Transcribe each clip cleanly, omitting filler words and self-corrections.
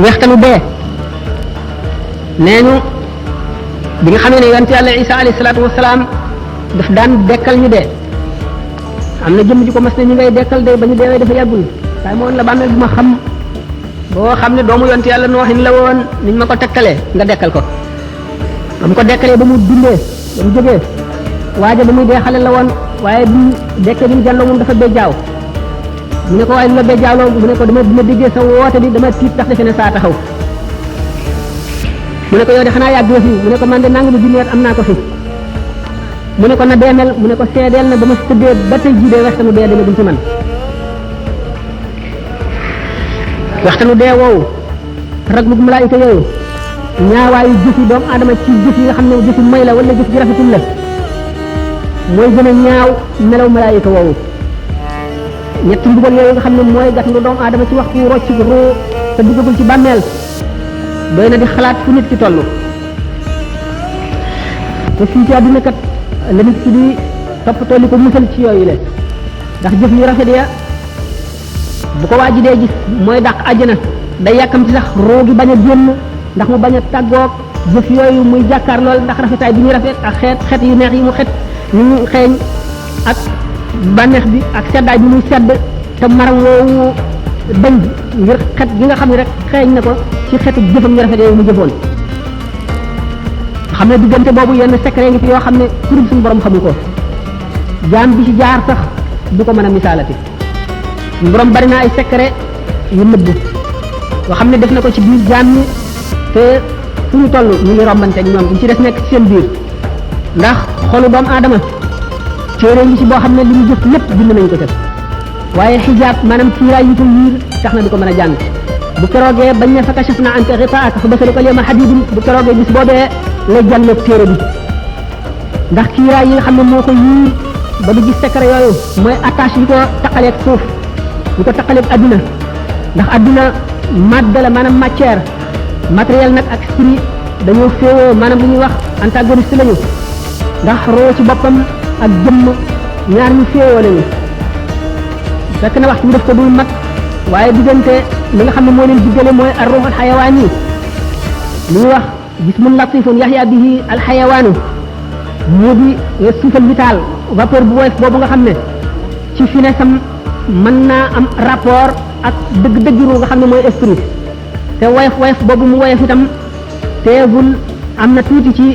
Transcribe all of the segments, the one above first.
wextanu dee nee ñu bi nga xamee ne yonent yàlla Isa alayhi salaatu wasalaam daf daan dekkal ñu dee am na jëmm ji ko mas ne ñu ngay dekkal de ba ñu deewee dafa yàggul waaye moo woon la bàmmeel bu ma xam boo xam ne doomu yonent yàlla nooxin la woon niñ ma ko tekkalee nga dekkal ko ba mu ko dekkalee ba mu dundee ba mu jógee waaja ba muy dee xale la woon waaye bi dekkee bi mu jàlloo moom dafa béjjaaw mu ne ko waaye lu la béjjaawloo mu ne ko dama déggee sa woote bi dama tiit ndax defe ne saa taxaw mu ne ko yow de xanaa yàgg fi mu ne ko man de nangami junni at am naa ko fi mu ne ko na deemel mu ne ko seedeel na ba ma tëddee ba tey jii dee waxtanu dee dama gën ci man waxtanu dee woowu raglu malaayika yooyu ñaawaayu jëfi doomu aadama ci jëf yi nga xam ne jëfi moy la wala jëf ji rafetul la mooy gën a ñaaw melaw malaayika woowu ñetti mbugal yooyu nga xam ne mooy gat nga doomu aadama ci waxtu rocc ruu te duggagul ci bàmmeel doy na di xalaat fu nit ci toll te fii ci àdduna kat la nit ki di toppatoo li ko musal ci yooyu le ndax jëf yu rafet ya bu ko waaji dee gis mooy dàq àjjana day yàkkam ci sax ruu gi bañ a génn ndax mu bañ a tàggoog jëf yooyu muy jàkkaar lool ndax rafetaay bi ñuy rafet ak xeet yu neex yi mu xet ñu xeeñ ak bànneex bi ak seddaay bi muy sedd te maram woowu dañ ngir xet gi nga xam ne rek xeeñ na ko ci xetu jëfam ñu rafet yooyu mu jëfoon nga xam ne diggante boobu yenn secret ngi fi yoo xam ne kurub suñu borom xamu ko jaam bi ci jaar sax du ko mën a misaalati suñu borom bari na ay secret yu nëbb yoo xam ne def na ko ci biir jaam ñi te fu ñu toll ñu ngi rombante ak ñoom ñu ci des nekk ci seen biir ndax xolu doomu aadama téere ngi ci boo xam ne li mu jëf lépp bind nañ ko def waaye xijaab maanaam kiiraay yi ko yiir tax na du ko mën a jàng bu keroogee bañ ne fa kashafna anka ghitaa'aka fa basaruka al-yawma hadiidun bu keroogee bis boobee lay jàlloog téere bi ndax kiiraay yi nga xam ne moo ko yiir ba du gis secret yooyu mooy attache yi ko taqaleeg suuf yi ko taqaleeg adduna ndax adduna madde la maanaam matière matériel nag ak esprit dañoo féewoo maanaam lu ñuy wax antagoniste lañu ndax roo ci boppam ak jëmm ñaar ñu féewoo lañu fekk na waxtu bi def ko dul mat waaye diggante li nga xam ne moo leen diggale mooy ar-ruuh al-xayawaan yi li ñuy wax jismun latifun yaxya bihi al-xayawaanu moo di suufal vital vapeur bu woyof boobu nga xam ne ci finesse am mën naa am rapport ak dëgg-dëgg ruu nga xam ne mooy esprit te woyof boobu mu woyof itam teewul am na tuuti ci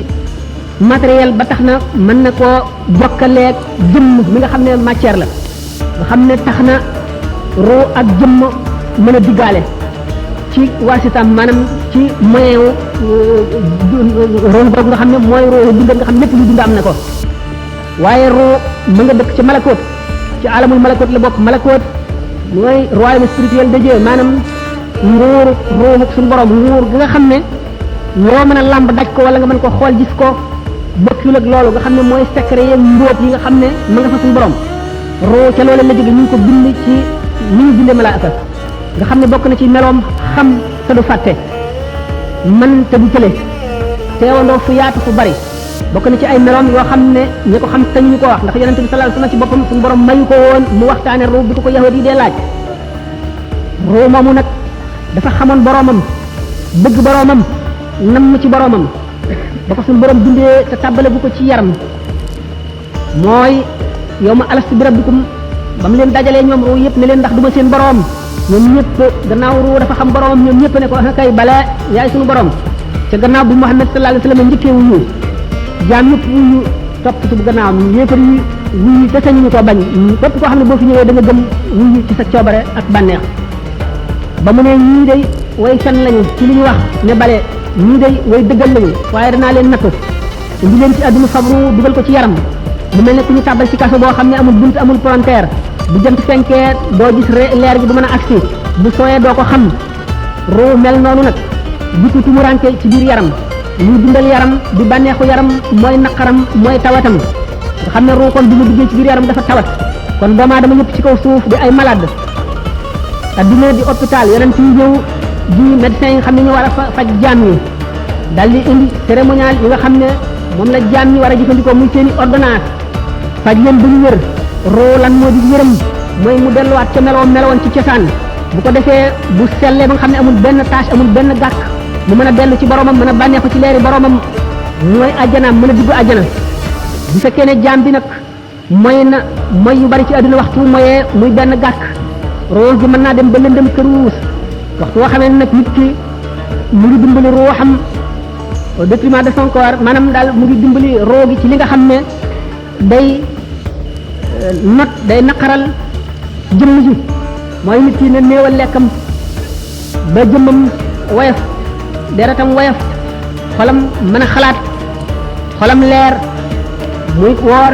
matériel ba tax na mën na koo jokkaleeg jëmm mi nga xam ne matière la nga xam ne tax na ruu ak jëmm mën a diggaale ci waasitam maanaam ci moyen wu ruu boobu nga xam ne mooy ruu dund nga xam lépp lu dund am na ko waaye ruu mu nga dëkk ci malakoot ci alamul malakoot la bokk malakoot mooy royaume spirituel de Dieu maanaam nguur ruuxu suñu borom nguur gi nga xam ne loo mën a làmb daj ko wala nga mën ko xool gis ko bokkul ak loolu nga xam ne mooy secret yeeg mbóot yi nga xam ne ma nga fa suñu borom ruu ca loolu la jóge ñu ngi ko bind ci ni ñu bindee malaaka nga xam ne bokk na ci meloom xam te du fàtte man te du tële teewandoo fu yaatu fu bari bokk na ci ay meloom yoo xam ne ñi ko xam tañ ñu ko wax ndax yonente bi sallallahu alayhi wasallam ci boppam suñu borom mayu ko woon mu waxtaane ruu bi ko yahudi yi dee laaj ruu moomu nag dafa xamoon boromam bëgg boromam namm ci boromam ba ko suñu borom bindee te tàbbale bu ko ci yaram mooy yow ma alastu bi rabbikum ba mu leen dajalee ñoom ruu yëpp ne leen ndax duma seen borom ñoom ñëpp gannaaw ruu dafa xam boromam ñoom ñëpp ne ko kay bala yaay suñu borom ca gannaaw bi Muhammad sallallahu alayhi wasallam njëkkee wuyu jaam ñëpp wuyu topp ci bu gannaawam yéefar yi wuyu te sañu ñu ko bañ képp koo xam ne boo fi ñëwee da nga gëm wuyu ci sa coobare ak bànneex ba mu ne ñii day way fen lañu ci li ñu wax ne bale ñii day way dëggal lañu waaye danaa leen nattu indi leen ci àdduna fabru dugal ko ci yaram mu mel ne ku ñu tàbbal ci kaso boo xam ne amul bunt amul palanteer bu jant fenkee doo gis leer gi du mën a agsi bu sooyee doo ko xam ruu mel noonu nag jiku tumuranke ci biir yaram muy dundal yaram di bànneexu yaram mooy naqaram mooy tawatam nga xam ne ruu kon bi mu duggee ci biir yaram dafa tawat kon doomu aadama yëpp ci kaw suuf di ay malade adduna di hôpital yeneen ci ñëw di médecin yi nga xam ne ñu war a faj jaam ñi dal di indi cérémonial yi nga xam ne moom la jaam ñi war a jëfandikoo muy seeni ordonnance faj leen ba ñu wér roo lan moo di wéram mooy mu delluwaat ca meloon ci cosaan bu ko defee bu sellee ba nga xam ne amul benn tâche amul benn gàkk mu mën a dellu ci boromam mën a bànneexu ci leeri boromam mooy àjjanaam mën a dugg àjjana. bu fekkee ne jaam bi nag mooy yu bari ci àdduna waxtu moyee muy benn gàkk roo gi mën naa dem ba lëndëm këruus waxtu woo xamee nag nit ki mu ngi dimbali ruuxam au détriment de son corps maanaam daal mu ngi dimbali roo gi ci li nga xam ne day naqaral jëmm ji mooy nit ki ne néewal lekkam ba jëmmam woyof deretam woyof xolam mën a xalaat xolam leer muy woor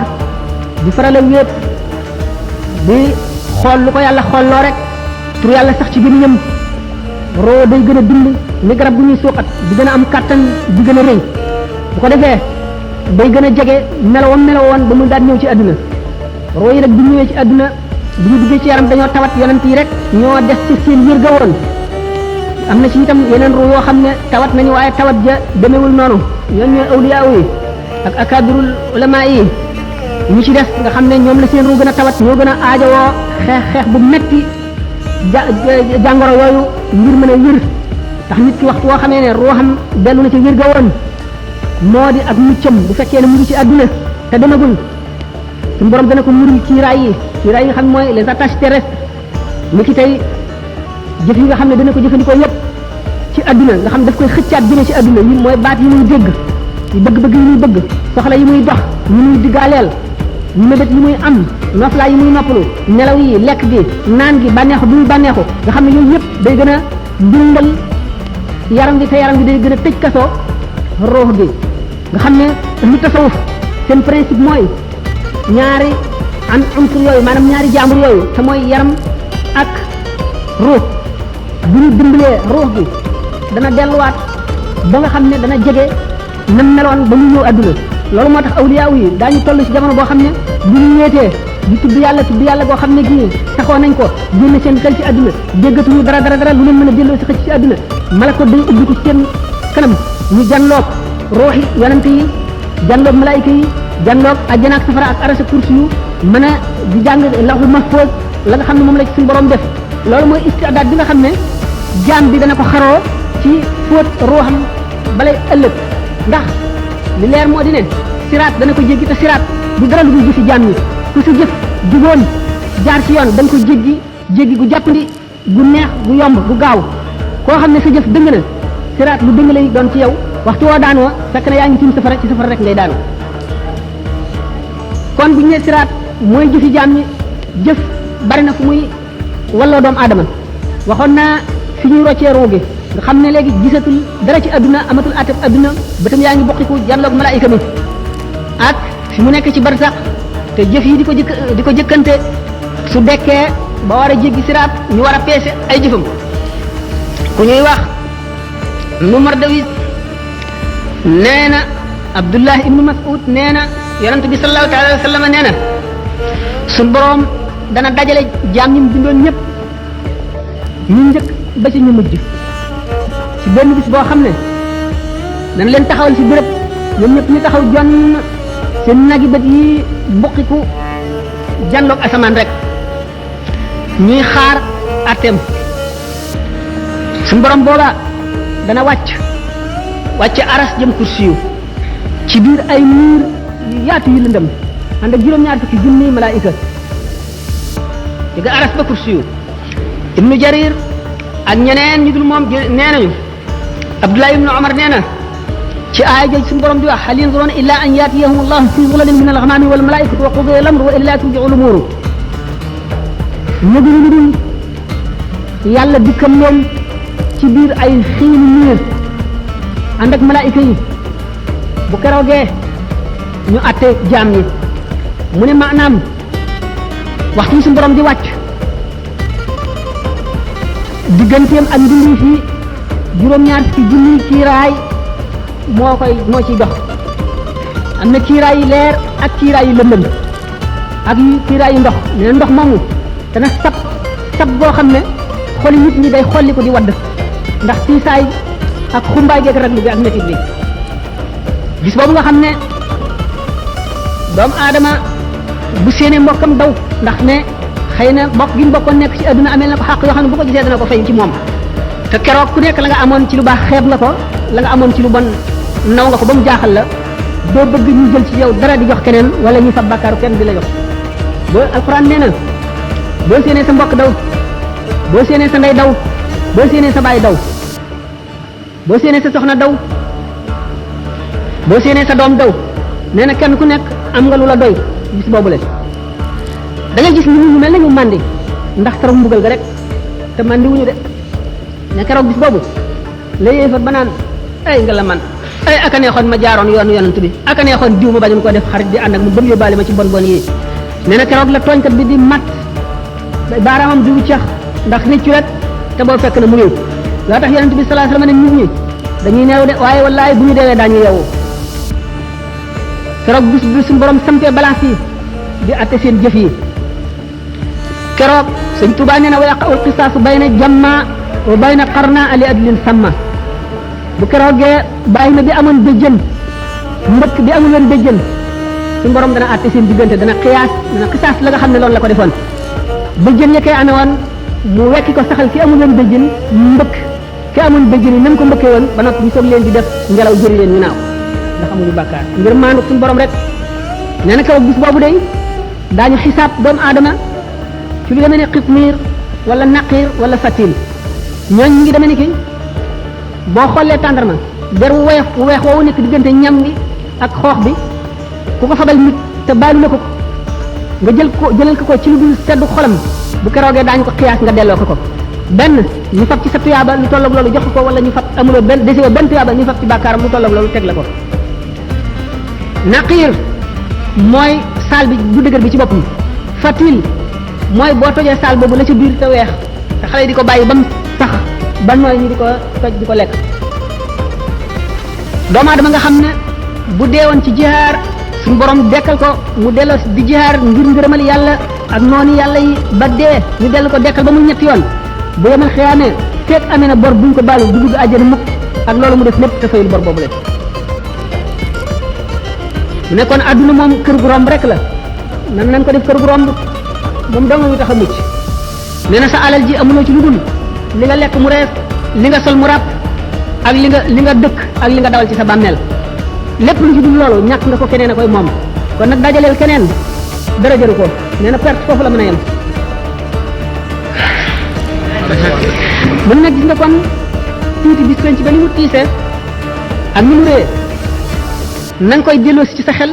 di faral a wéet di xool lu ko yàlla xoolloo rek tur yàlla sax ci gémmiñam roo day gën a dund ni garab bu ñuy suuxat di gën a am kàttan di gën a rëy bu ko defee day gën a jege melowoon ba mu daal ñëw ci àdduna roo yi nag bu ñëwee ci àdduna bu ñu duggee ci yaram dañoo tawat yonent yi rek ñoo des ci seen wér ga woon am na ci itam yeneen roo yoo xam ne tawat nañu waaye tawat ja demewul noonu ñoom ñooy awliyaa yi ak akabirul ulama yi ñu ci des nga xam ne ñoom la seen roo gën a tawat ñoo gën a aajowoo xeex bu metti jàngoro yooyu ngir mën a wér tax nit ki waxtu woo xamee ne ruuxam dellu na ci wér ga woon moo di ak muccam bu fekkee ne mu ngi ci àdduna te demagul suñu borom dana ko muri kiiraay yi nga xam mooy les attaches terrestres ni ki tey jëf yi nga xam ne dana ko jëfandikoo yépp ci àdduna nga xam daf koy xëccaat jëme ci àdduna yi mooy baat yi muy dégg yi bëgg-bëgg yi muy bëgg soxla yi muy dox yi muy diggaaleel mébét yi muy am noflaay yi muy noppalu nelaw yi lekk gi naan gi bànneexu bi muy bànneexu nga xam ne yooyu yëpp day gën a dundal yaram bi te yaram bi day gën a tëj kasoo ruux gi nga xam ne lu tasawuf seen principe mooy ñaari unsur yooyu maanaam ñaari jaambur yooyu te mooy yaram ak ruux bu ñu dimbalee ruux gi dana delluwaat ba nga xam ne dana jege na meloon ba mu ñëw adduna loolu moo tax awliyaa yi daañu toll ci jamono boo xam ne bu ñu wéetee di tudd yàlla boo xam ne gii taxoo nañ ko génn seen xel ci adduna déggatuñu dara lu leen mën a delloo si xëcc ci adduna malako day ubbi ko ci seen kanam ñu janloog ruuxi yonante yi janloog malaayika yi janloog àjjana ak safara ak arasa kursi yu mën a di jàng lawhul mahfuz la nga xam ne moom la ci suñu borom def loolu mooy istidaad bi nga xam ne jaam bi dana ko xaroo ci fóot ruuxam balay ëllëg ndax li leer moo di ne siraat dana ko jéggi te siraat du dara lu dul jëfi jaam ñi ku si jëf juboon jaar ci yoon da nga ko jéggi gu jàppandi gu neex gu yomb gu gaaw koo xam ne sa jëf dëng na siraat lu dëng lay doon ci yow waxtu woo daanoo fekk na yaa ngi tiim safara ci safara rek ngay daanu kon bu ñu nee siraat mooy jëfi jaam ñi jëf bari na fu muy walloo doomu aadama waxoon naa fi ñuy roccee ruugi nga xam ne léegi gisatul dara ci adduna amatul ateb adduna bëtam yaa ngi bokkiku janloog malaayika mi ak fi mu nekk ci barsax te jëf yi di ko jëkkante su dekkee ba war a jéggi siraat ñu war a peese ay jëfam ku ñuy wax nu Mardawis nee na Abdullah ibnu Mas'ud nee na yonent bi sallallahu alayhi wa sallam nee na suñ boroom dana dajale jaam ñi mu bindoon ñëpp ñu njëkk ba ci ñu mujj ci benn bis boo xam ne dana leen taxawal ci béréb ñoom ñëpp ñu taxaw jonn seen nagi bët yi mbuqiku janloog asamaan rek ñuy xaar atteem suñ borom booba dana wàcc aras jëm kursiyu ci biir ay niir yu yaatu yu lëndëm ànd ak juróom-ñaar fukki junni malaayika diga aras ba kursiyu ibnu jarir ak ñeneen ñu dul moom nee nañu abdullah ibnu omar nee na ci aaya jooju suñu borom di wax hal yanzuruna illa an yatiyahum allahu fi zulalin min alghamami wal malaikatu wa qudiya al amru wa ila turji'u al-umur ñëgulu lu dul yàlla dikkal leen ci biir ay xiini niir ànd ak malaayika yi bu keroogee ñu atte jaam ñi mu ne maanaam waxtu suñu borom di wàcc digganteem ak ndindi fi juróom-ñaar ci junni kiiraay moo ciy dox am na kiiraay yi leer ak kiiraay yi lëndëm ak kiiraay yi ndox nee ndox moomu dana sab boo xam ne xoli nit ñi day xolli ko di wadd ndax tiisaay ak xumbaay geeg raglu bi ak métit bi gis boobu nga xam ne doomu aadama bu séenee mbokkam daw ndax ne xëy na bokk gi mu bokkoon nekk ci adduna amee na ko xàq yoo xam ne bu ko gisee dana ko fay ci moom te keroog ku nekk la nga amoon ci lu baax xeeb nga ko la nga amoon ci lu bon naw nga ko ba mu jaaxal la doo bëgg ñu jël ci yow dara di jox keneen wala ñu fab bàkkaaru kenn di la jox ba alquran nee na boo séenee sa mbokk daw boo séenee sa ndey daw boo séenee sa baay daw boo séenee sa soxna daw boo séenee sa doom daw nee na kenn ku nekk am nga lu la doy bis boobu leen da ngay gis ni ñu mel nañu màndi ndax keroog mbugal ga rek te màndi wuñu de ne keroog bis boobu la yéefar ba naan ay nga la man ay aka neexoon ma jaaroon yoonu yonent bi aka neexoon diw ma bañu ko def xarit di ànd ak mu bëm yóbbaale ma ci bon bon yi nee na keroog la tooñkat bi di mat baaraamam di wuccax ndax réccu rek te boo fekk na mu yëw loo tax yonent bi sallallahu alayhi wasallam ne nit ñi dañuy neew de waaye wallaay bu ñu deewee daañu yeewu keroog bis bi suñu borom sampee balance yi di atte seen jëf yi keroog sëñ Tuubaa nee na wa yaqa'ul qisaasu bayna jamma wa bayna qarna ali adlin samma bu keroogee bàyyi na bi amoon béjjën mbëkk bi amul woon béjjën suñu borom dana atte seen diggante dana xisaas la nga xam ne loolu la ko defoon béjjën ya koy amee woon mu wekki ko saxal ki amul woon béjjën mbëkk ki amul béjjën yi nam ko mbëkkee woon ba noppi ñu soog leen di def ngelaw jëri leen ñu naaw ndax amuñu bàkkaar ngir maandu suñu borom rek nee na keroog bis boobu day daañu xisaab doomu aadama ci lu demee ne xitmiir wala naqiir wala fatil ñooñ ñi ngi demee ni ki boo xoolee tàndarma der wu weex woowu nekk diggante ñam bi ak xoox bi ku ko fabal nit te baalu la ko nga jëlal ko ci lu dul seddu xolam bu keroogee daañu ko xiyaas nga delloo ko benn ñu fab ci sa tuyaaba lu tolloog loolu jox ko wala ñu fab amuloo benn desewoo benn tuyaaba ñu fab ci bàkkaaram lu tolloog loolu teg la ko naqiir mooy saal bi bu dëgër bi ci boppam fatil mooy boo tojee saal boobu la ca biir te weex te xale yi di ko bàyyi ba mu sax ba nooy ñu di ko toj di ko lekk doomu aadama nga xam ne bu deewoon ci jihaar suñu borom dekkal ko mu delloo di jihaar ngir ngërëmal yàlla ak noonu yàlla yi ba dee ñu dellu ko dekkal ba mu ñetti yoon bu yemal xiyaamee feet amee na bor buñ ko baalu du dugg àjjana mukk ak loolu mu def lépp te fayul bor boobu leen mu nekkoon adduna moom kër gu romb rek la nan nañ ko def kër gu romb moom dong ñu tax a mucc nee na sa alal ji amuloo ci lu dul li nga lekk mu rees li nga sol mu ràpp ak li nga dëkk ak li nga dawal ci sa bàmmeel lépp lu ci dul loolu ñàkk nga ko keneen a koy moom kon nag dajaleel keneen dara jëru ko nee na perte foofu la mën a yem mën na gis nga kon tuuti bis ci ba ni mu tiisee ak ni mu réyee na nga koy delloosi ci sa xel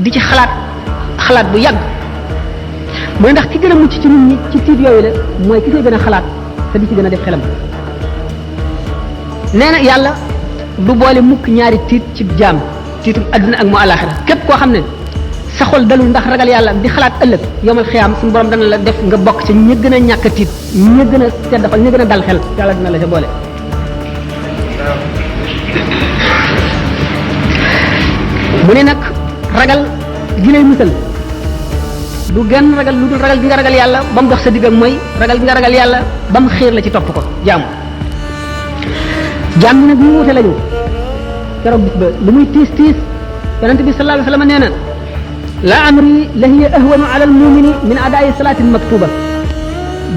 di ci xalaat bu yàgg mooy ndax ki gën a mucc ci nit ñi ci tiit yooyu la mooy ki koy gën a xalaat te di ci gën a def xelam nee na yàlla du boole mukk ñaari tiit ci jaam tiitum adduna ak mu alaxira képp koo xam ne sa xol dalul ndax ragal yàlla di xalaat ëllëg yomal xiyaam suñu borom dana la def nga bokk ci ñi gën a ñàkk a tiit ñi gën a sedd xol ñi gën a dal xel yàlla dina la ca boole mu ne nag ragal gi lay musal du genn ragal lu dul ragal gi nga ragal yàlla ba mu dox sa digg ak mooy ragal gi nga ragal yàlla ba mu xiir la ci topp ko jaamu jaam ñi nag ñu wute lañu keroog bis ba lu muy tiis tiis yonente bi sallallahu alayhi wa sallam nee na la amri la hiya ahwanu ala al mumini min adaayi salaatin maktuba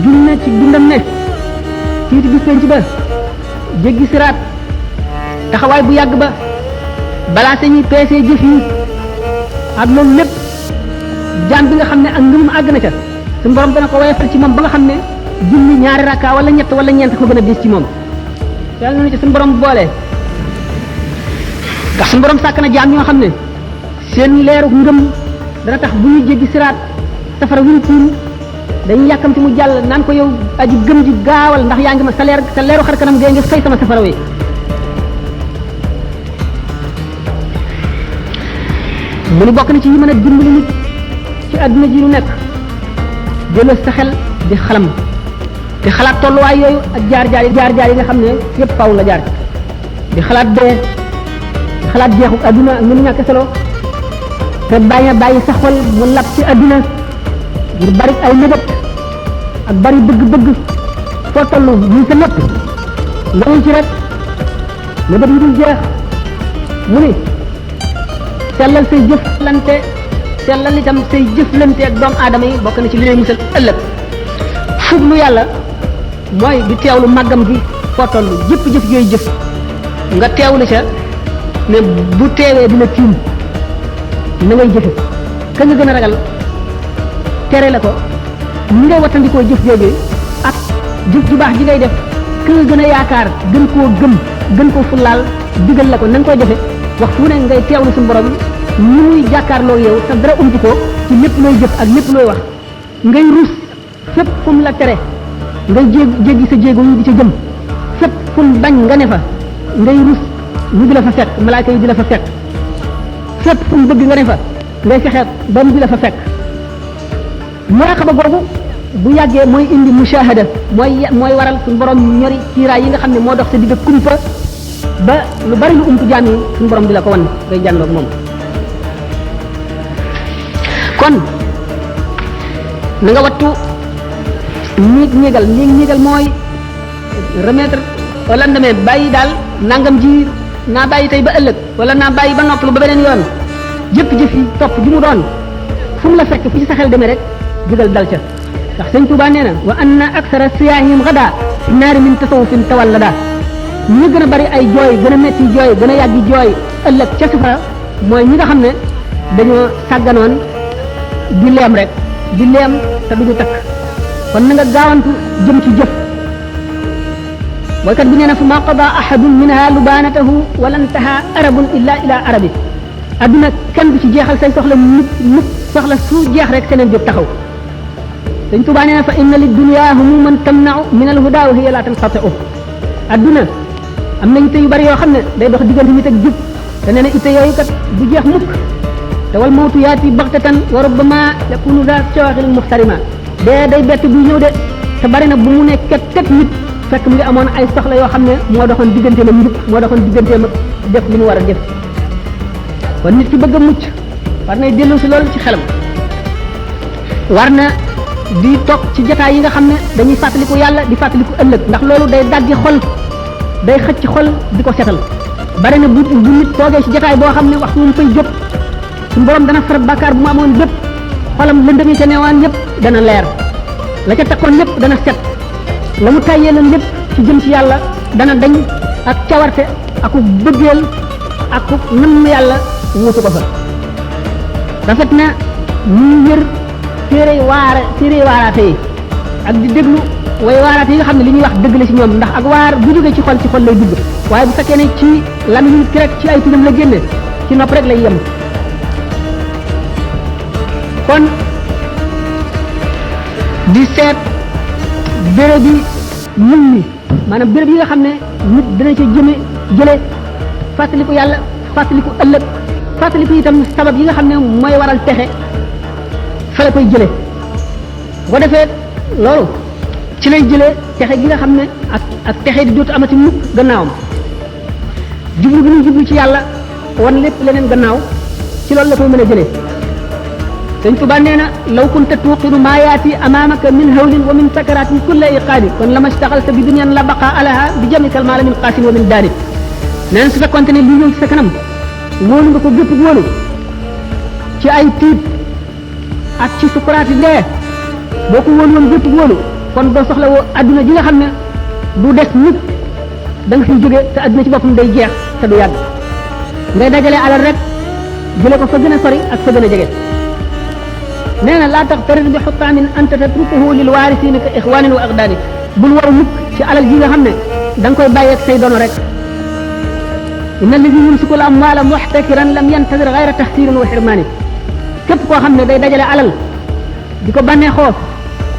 jul na ci dundam ne tiiti bis penc ba jéggi siraat taxawaay bu yàgg ba balaa sañuy peesee jëf yi ak loolu lépp jaam bi nga xam ne ak ngëmum àgg na ca suñu borom dana ko woyofal ci moom ba nga xam ne julli ñaari rakka wala ñett wala ñeent ko gën a diis ci moom yàlla na ci suñu borom boole ndax suñu borom sàkk na jaam ñoo xam ne seen leeru ngëm dana tax bu ñu jéggi siraat safara wi ñu tuuru dañuy yàkkamti mu jàll naan ko yow aji gëm ji gaawal ndax yaa ngi ma sa leeru xar kanam gee ngi fay sama safara wi mu ni bokk na ci yi mën a dimbali nit ci àdduna ji lu nekk jëlal sa xel di xalam di xalaat tolluwaay yooyu ak jaar-jaar yi nga xam ne yépp faw nga jaar di xalaat dee di xalaat jeexu àdduna ak ni mu ñàkk solo te bàyyi sa xol mu lab ci àdduna ngir bari ay mébét ak bari bëgg-bëgg foo toll muy sa lépp ndawul ci rek mébét yi dul jeex mu ni sellal say jëflante sellal itam say jëflante ak doomu aadama yi bokk na ci li lay musal ëllëg fuglu yàlla mooy di teewlu màggam gi foo toll jëpp jëf yooyu jëf nga teewlu ca ne bu teewee dina tiim na ngay jëfe ka nga gën a ragal tere la ko ni ngay wattandikoo jëf jooju ak jëf ju baax ji ngay def ka nga gën a yaakaar gën koo gën koo fullaal digal la ko na nga koy defe waxtu wu ne ngay teewlu suñu borom ni muy jàkkaarloo yow te dara umti ko ci lépp looy jëf ak lépp looy wax ngay rus fépp fu mu la tere ngay jéggi sa jéego yi di ca jëm fépp fu mu bañ nga ne fa ngay rus ñu di la fa fekk malaaka yi di la fa fekk fépp fu mu bëgg nga ne fa ngay fexeet ba mu di la fa fekk muraqaba googu bu yàggee mooy indi mushahada mooy waral suñu borom ñori kiiraay yi nga xam ne moo dox sa digg kumpa ba lu bari lu ump jaam yi suñu borom di la ko wan ngay jàndoog moom kon na nga wattu ñiigal mooy remettre au lendemain bàyyi daal nangam ji naa bàyyi tey ba ëllëg wala naa bàyyi ba noppalu ba beneen yoon jëf-jëf yi topp ji mu doon fu mu la fekk fu ci sa xel demee rek jugal dal ca ndax sëñ Tuubaa nee na wa anna aksara siyaahim gada fi naari min tasawufin tawallada ñi gën a bari ay jooy gën a metti jooy gën a yàggi jooy ëllëg ca safara mooy ñi nga xam ne dañoo sàgganoon di leem rek di leem te duñu takk kon na nga gaawantu jëm ci jëf boykat bi nee na fa ma qada ahadun minha lubanatahu wala intaha arabun illa ila arabi adduna kenn du ci jeexal say soxla mukk soxla su jeex rek seneen jóg taxaw Sëñ Tuubaa nee na fa inna li dunya humuman tamna'u min al huda wa hiya la tanqati'u adduna am na itte yu bari yoo xam ne day dox diggante nit ak jub te nee na itte yooyu kat du jeex mukk te wal mawtu yaati baxtatan wa rubbama yakunu za shawaghil muhtarima dee day bett buy ñëw de te bari na bu mu ne ket nit fekk mu ngi amoon ay soxla yoo xam ne moo doxoon digganteem ak njub moo doxoon digganteem ak def li mu war a def kon nit ki bëgg a mucc war nay dellu si loolu ci xelam war na di toog ci jotaay yi nga xam ne dañuy fàttaliku yàlla di fàttaliku ëllëg ndax loolu day daggi xol day xëcc xol di ko setal bari na bu nit toogee ci jotaay boo xam ne waxtu mu fay jóg suñu borom dana far bàkkaar bu mu amoon bépp xolam lëndëm yi ca neewaan yépp dana leer la ca takkoon lépp dana set la mu tàyyee lan lépp ci jëm ci yàlla dana dañ ak cawarte aku bëggeel aku namm yàlla wuutu ko fa rafet na ñuy wér téere waaraate yi ak di déglu way waaraate yi nga xam ne li ñuy wax dëgg la ci ñoom ndax ak waar bu jógee ci xol lay dugg waaye bu fekkee ne ci lamiñ ki rek ci ay turam la génne ci nopp rek lay yem kon di seet béréb bi ñun ñi maanaam béréb yi nga xam ne nit dina ca jële fàttaliku yàlla fàttaliku ëllëg fàttaliku itam sabab yi nga xam ne mooy waral texe fa la koy jële bu ko defee loolu ci lay jëlee texe gi nga xam ne ak texe di dootu amati mukk gannaawam jublu bi ñu jublu ci yàlla wan lépp leneen gannaaw ci loolu la koy mën a jëlee Sëñ Tuubaa nee na law kunta tuuqiru maa yaati amaamaka min hawlin wa min sakaratin kulla iqaadi kon lama staxalta bi dunyan la baqa alaha bi jamikal maala min qaasin wa min daani nee na su fekkonte ne lii ñëw ci sa kanam wóolu nga ko gépp wóolu ci ay tiit ak ci sukuraati dee boo ko wóolu woon gépp wóolu kon doo soxla woo adduna ji nga xam ne du des nit da nga fiy jóge te adduna ci boppam day jeex te du yàgg ngay dajale alal rek jële ko fa gën a sori ak fa gën a jege nee na laa taxtarir bi xutaamin anta tatrukuhu lil waarisiina ka ixwaanin wa aqdaani bul waru mukk ci alal ji nga xam ne da nga koy bàyyeeg say dono rek inna alladi yumsiku l amwaala muxtakiran lam yantadir gayra taxsirin wa xirmaani képp koo xam ne day dajale alal di ko bànnee xoof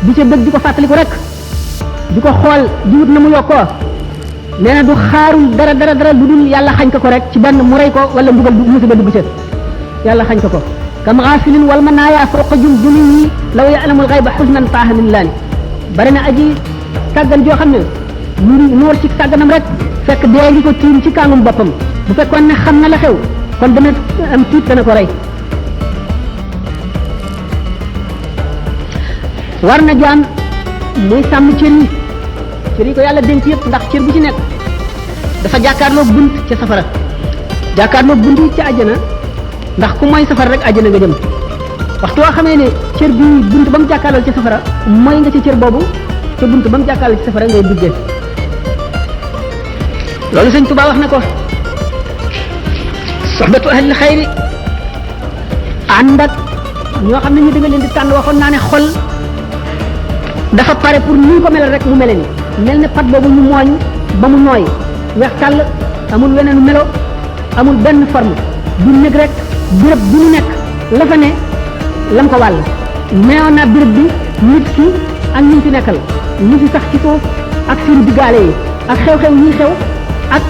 di ca bëgg di ko fàttaliku rek di ko xool di wut na mu yokkoo nee na du xaarul dara lu dul yàlla xañ ko rek ci benn mu rey ko wala mbugal musiba dugg ca yàlla xañ ko kam xaafilin wal manaaya fawqa jumjunihi law ya'lamul ghayba husnan taaha min laani bari na aji sàggan joo xam ne mu ngi noor ci sàgganam rek fekk dee ngi ko tiim ci kàngum boppam bu fekkoon ne xam na la xew kon dana am tiit dana ko rey war na jaam muy sàmm cër yi ko yàlla dénk yëpp ndax cër bu ci nekk dafa jàkkaarloog bunt ca safara jàkkaarloog bunt yi ca àjjana ndax ku mooy safara rek àjjana nga jëm waxtu woo xamee ne cër bi bunt ba mu jàkkaarlool ca safara mooy nga ca cër boobu ca bunt ba mu jàkkaarloo ci safara ngay duggee loolu sëñ Tuubaa wax na ko soxbatu ahli xayri ànd ak ñoo xam ne ñu da nga leen di tànn waxoon naa ne xol dafa pare pour ni ko melal rek mu mele ni mel ne pat boobu ñu mooñ ba mu nooy weex tàll amul weneen melo amul benn forme du nekk rek béréb bu mu nekk la fa ne lam ko wàll neewoon naa béréb bi nit ki ak ñu fi nekkal ñu fi sax ci suuf ak seen diggaale yi ak xew-xew yi xew ak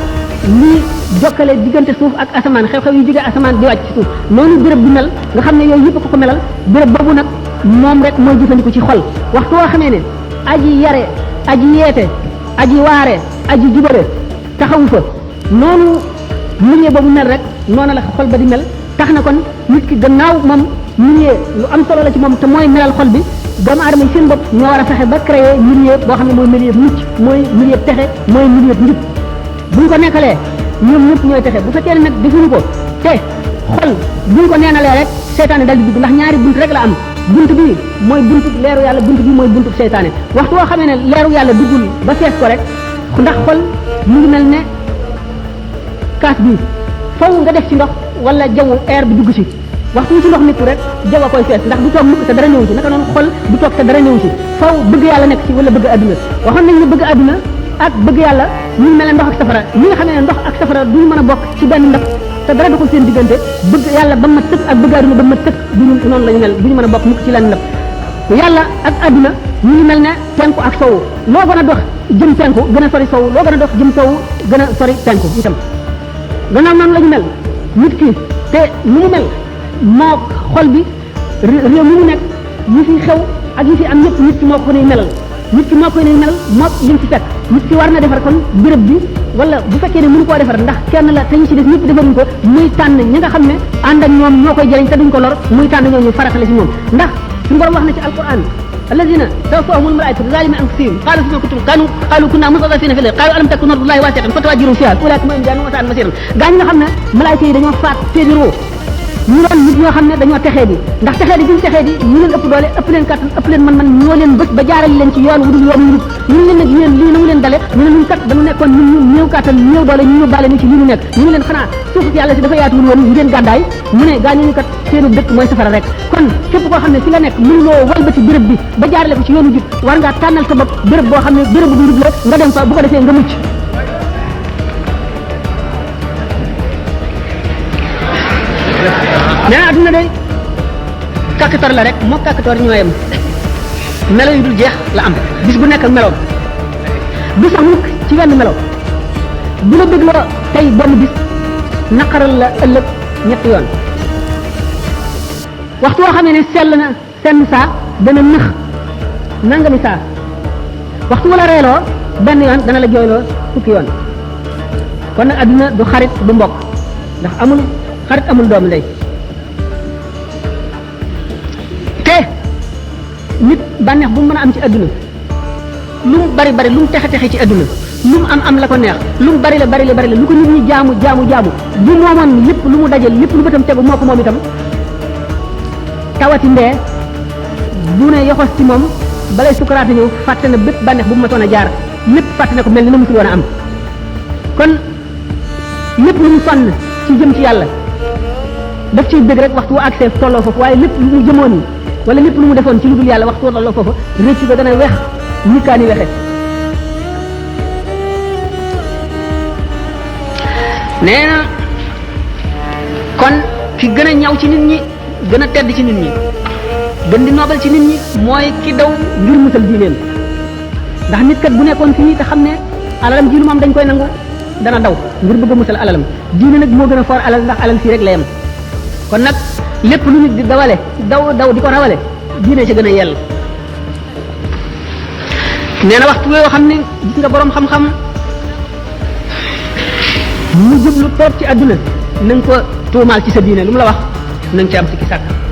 lii jokkale diggante suuf ak asamaan xew-xew yi jógee asamaan di wàcc ci suuf noonu béréb bi mel nga xam ne yooyu yëpp ko melal béréb boobu nag moom rek mooy jëfandiku ci xol waxtu woo xamee ne aji yare aji yeete aji waare aji jubale taxawu fa noonu milieu boobu mel rek noonu la xol ba di mel tax na kon nit ki gannaaw moom milieu lu am solo la ci moom te mooy melal xol bi doomu aadama yi seen bopp ñoo war a fexe ba créer milieu boo xam ne mooy milieu mucc mooy milieu texe mooy milieu njub buñ ko nekkalee ñoom ñëpp ñooy texe bu fekkee ne nag defuñu ko te xol buñ ko neenalee rek seytaane dal di dugg ndax ñaari bunt rek la am bunt bi mooy buntu leeru yàlla bunt bi mooy buntu seytaane waxtu woo xamee ne leeru yàlla duggul ba fees ko rek ndax xol mu ngi mel ne kaas bi faw nga def ci ndox wala jaww air bi dugg ci waxtu wu ci ndox nit rek jaww a koy fees ndax du toog mukk te dara ñëw ci naka noonu xol du toog te dara ñëw ci faw bëgg yàlla nekk ci wala bëgg adduna waxoon nañ ne bëgg adduna ak bëgg yàlla ñu mel ne ndox ak safara ñi nga xam ne ndox ak safara duñu mën a bokk ci benn ndab te dara doxul seen diggante bëgg yàlla ba ma tëkk ak bëgg adduna ba ma tëkk duñu noonu la ñu mel duñu mën a bokk mukk ci lenn ndab yàlla ak adduna ñu ngi mel ne penku ak sowu loo gën a dox jëm penku gën a sori sowu loo gën a dox jëm sowu gën a sori penku itam gannaaw noonu la ñu mel nit ki te nu mu mel moo xol bi réew mi mu nekk yi fi xew ak yi fi am ñëpp nit ki moo ko nuy melal nit ki moo koy nuy melal moo lim fi fekk nit ki war na defar kon béréb bi wala bu fekkee ne mënu koo defar ndax kenn la te ñu ci des ñëpp defaruñ ko muy tànn ñi nga xam ne ànd ak ñoom ñoo koy jëriñ te duñ ko lor muy tànn ñooñu faratale ci ñoom ndax suñu borom wax na ci alquran alladina tawaffahumul malaikatu zalimi anfusihim qalu fima kuntum qalu kunna mustadafina fil ardi qalu alam takun ardullahi wasi'atan fatahajjaru fiha ulaika ma jahannama wa sa'at masiran gaa ñi nga xam ne malaayika yi dañoo faat seeni roo ñu doon nit ñoo xam ne dañoo texee di ndax texee di giñ texee di ñu leen ëpp doole ëpp leen kattan ëpp leen man ñoo leen bës ba jaarale leen ci yoon wu dul yoon wu ñu leen nag yéen lii na mu leen dale ñu ne ñun kat dañu nekkoon ñun ñu néew kattan néew doole ñu yóbbaale ñu ci li ñu nekk ñu leen xanaa suuf si yàlla si dafa yaatuwul woon ngeen gàddaay mu ne gaa ñu kat seenu dëkk mooy safara rek kon képp koo xam ne fi nga nekk mënuloo walbati béréb bi ba jaarale ko ci yoonu jub war ngaa tànnal sa bopp béréb boo xam ne béréb bu jub la nga dem fa bu ko defee nga mucc nee na adduna day kàkkator la rek moo kàkkator ñoo yem melo yu dul jeex la am bis bu nekk ak meloom du sax mukk ci wenn melo bu la bégloo tey benn bis naqaral la ëllëg ñetti yoon waxtu woo xamee ne sell na senn saa dana nëx nangami saa waxtu wala reeloo benn yoon dana la jooyloo fukki yoon kon nag adduna du xarit du mbokk ndax amul xarit amul doomu ndey te nit bànneex bu mu mën a am ci adduna lu mu bari bari lu mu texe texe ci adduna lu mu am la ko neex lu mu bari la lu ko nit ñi jaamu bu moomoon lépp lu mu dajal lépp lu bëtam tegu moo ko moom itam tawati ndee bu ne yoxos ci moom balay sukaraate ñëw fàtte na bépp bànneex bu mu matoon a jaar lépp fàtte na ko mel ni na musul woon a am kon lépp lu mu sonn ci jëm ci yàlla daf ciy bëgg rek waxtu wu accès tolloo foofu waaye lépp lu mu jëmoon wala lépp lu mu defoon ci lu dul yàlla waxtu wu tolloo foofu rëcc ba dana wex nikkaani wexe nee na kon ki gën a ñaw ci nit ñi gën a tedd ci nit ñi gën di noobal ci nit ñi mooy ki daw ngir musal diineem ndax nit kat bu nekkoon fii te xam ne alalam ji lu mu am dañ koy nangu dana daw ngir bëgg a musal alalam diine nag moo gën a foor alal ndax alal fii rek la yem kon nag lépp lu nit di dawale daw di ko rawale diine ca gën a yell nee na waxtu yoo xam ne gis nga boroom xam-xam mu jublu toog ci àdduna na nga ko tuumaal ci sa diine lu mu la wax na nga ci am sikki sàkk